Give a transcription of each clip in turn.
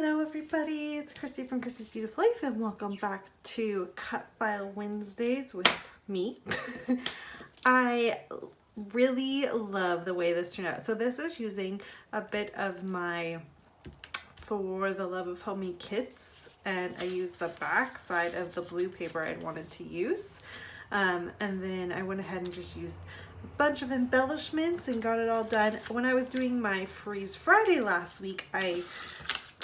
Hello everybody, it's Chrissy from Chrissy's Beautiful Life and welcome back to Cutfile Wednesdays with me. I really love the way this turned out. So this is using a bit of my For the Love of Homemade kits, and I used the back side of the blue paper I'd wanted to use. And then I went ahead and just used a bunch of embellishments and got it all done. When I was doing my Freeze Friday last week, I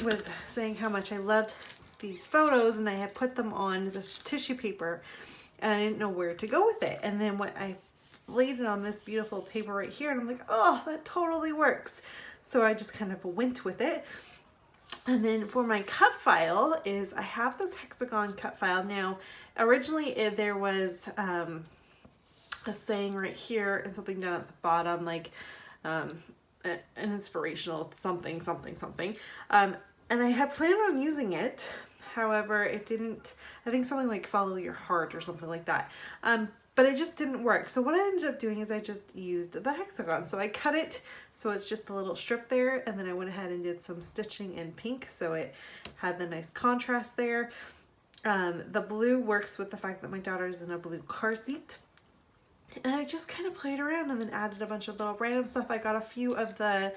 was saying how much I loved these photos and I had put them on this tissue paper and I didn't know where to go with it. And then when I laid it on this beautiful paper right here, and I'm like, oh, that totally works. So I just kind of went with it. And then for my cut file is I have this hexagon cut file. Now, originally there was a saying right here and something down at the bottom, like an inspirational something. And I had planned on using it. However, it didn't, I think something like follow your heart or something like that. But it just didn't work. So what I ended up doing is I just used the hexagon. So I cut it so it's just a little strip there, and then I went ahead and did some stitching in pink so it had the nice contrast there. The blue works with the fact that my daughter is in a blue car seat. And I just kind of played around and then added a bunch of little random stuff. I got a few of the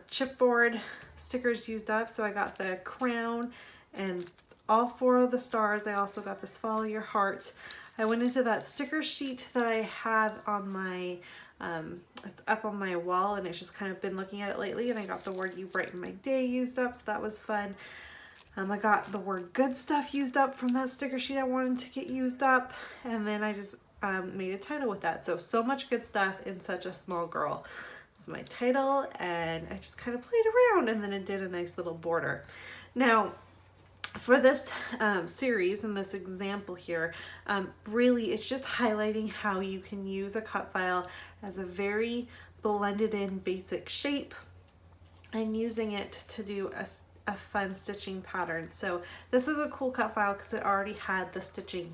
chipboard stickers used up. So I got the crown and all 4 of the stars. I also got this follow your heart. I went into that sticker sheet that I have on my, it's up on my wall, and it's just kind of been looking at it lately, and I got the word You Brighten My Day used up, so that was fun. I got the word good stuff used up from that sticker sheet I wanted to get used up, and then I just made a title with that. So much good stuff in such a small girl. It's my title, and I just kind of played around, and then it did a nice little border. Now, for this series and this example here, really it's just highlighting how you can use a cut file as a very blended in basic shape and using it to do a fun stitching pattern. So this is a cool cut file because it already had the stitching.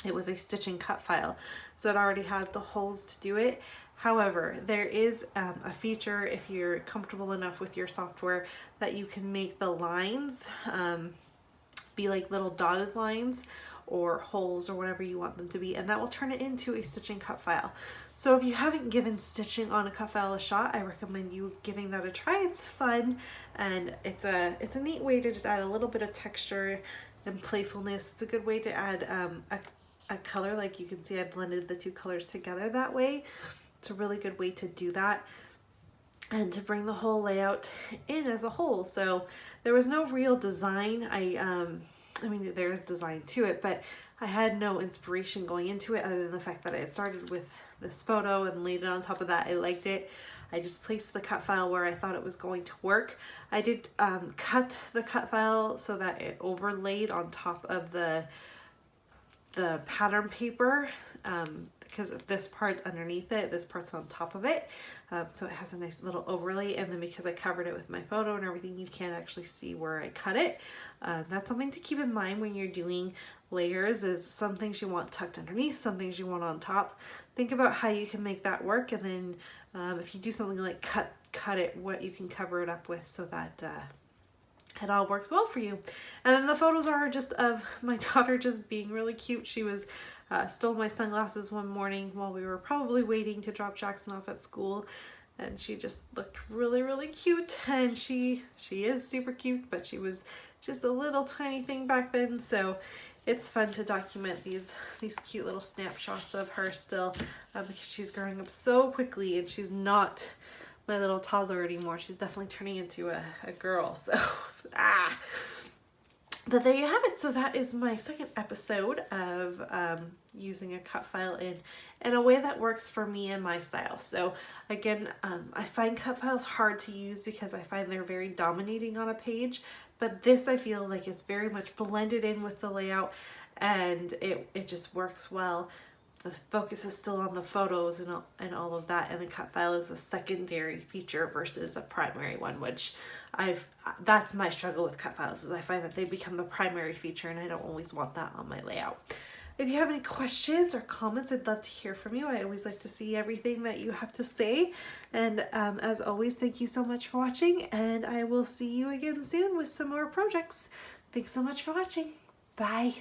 It was a stitching cut file, so it already had the holes to do it. However, there is a feature, if you're comfortable enough with your software, that you can make the lines be like little dotted lines or holes or whatever you want them to be, and that will turn it into a stitching cut file. So if you haven't given stitching on a cut file a shot, I recommend you giving that a try. It's fun, and it's a neat way to just add a little bit of texture and playfulness. It's a good way to add a color. Like you can see I blended the 2 colors together that way. It's a really good way to do that and to bring the whole layout in as a whole. So there was no real design. I mean, there's design to it, but I had no inspiration going into it other than the fact that I had started with this photo and laid it on top of that. I liked it. I just placed the cut file where I thought it was going to work. I did cut the cut file so that it overlaid on top of the pattern paper, because this part's underneath it, this part's on top of it, so it has a nice little overlay. And then because I covered it with my photo and everything, you can't actually see where I cut it. That's something to keep in mind when you're doing layers, is some things you want tucked underneath, some things you want on top. Think about how you can make that work, and then if you do something like cut it, what you can cover it up with so that it all works well for you. And then the photos are just of my daughter just being really cute. She was stole my sunglasses one morning while we were probably waiting to drop Jackson off at school, and she just looked really cute. And she is super cute, but she was just a little tiny thing back then. So it's fun to document these cute little snapshots of her still, because she's growing up so quickly, and she's not my little toddler anymore. She's definitely turning into a girl. So but there you have it. So that is my second episode of using a cut file in a way that works for me and my style. So again, I find cut files hard to use because I find they're very dominating on a page, but this I feel like is very much blended in with the layout, and it just works well. The focus is still on the photos and all of that, and the cut file is a secondary feature versus a primary one, which that's my struggle with cut files, is I find that they become the primary feature, and I don't always want that on my layout. If you have any questions or comments, I'd love to hear from you. I always like to see everything that you have to say. And as always, thank you so much for watching, and I will see you again soon with some more projects. Thanks so much for watching. Bye.